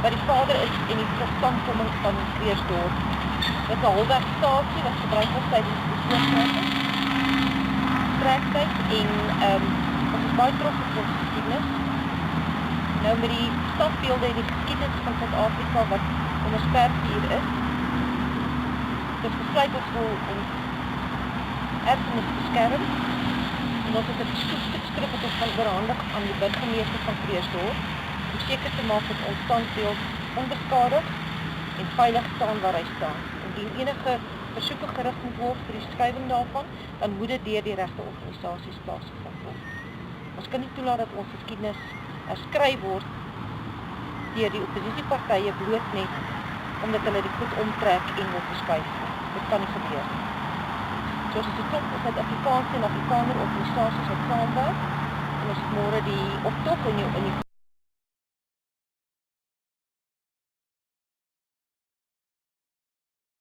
wat die vader is en die totstandkoming van Krugersdorp. Dit is 'n halwegstasie wat gebruik word tydens die trektijd en ons is baie trots op ons geskiedenis. Nou met die standbeelde en die geskiedenis van Suid-Afrika wat ondersperk hier is, dit besluit ons wil ons erfenis beskerm. En ons het 'n versoekskrif wat ons gaan oorhandig aan die burgemeester van Krugersdorp om seker te maak dat ons standbeeld onbeskadig en veilig staan waar hy staan. Indien enige versoeke gerig moet word vir die skrywing daarvan, dan moet dit deur die regte organisasies plaasgevind word. Ons kan nie toelaat dat ons geskiedenis herskryf word deur die oppositiepartye bloot net omdat hulle die goed omtrek en wil verskuif. Dit kan nie gebeur nie. So ons is 'n klomp Suid-Afrikaanse en Afrikaner organisasies wat saamwerk en ons het môre die optog in die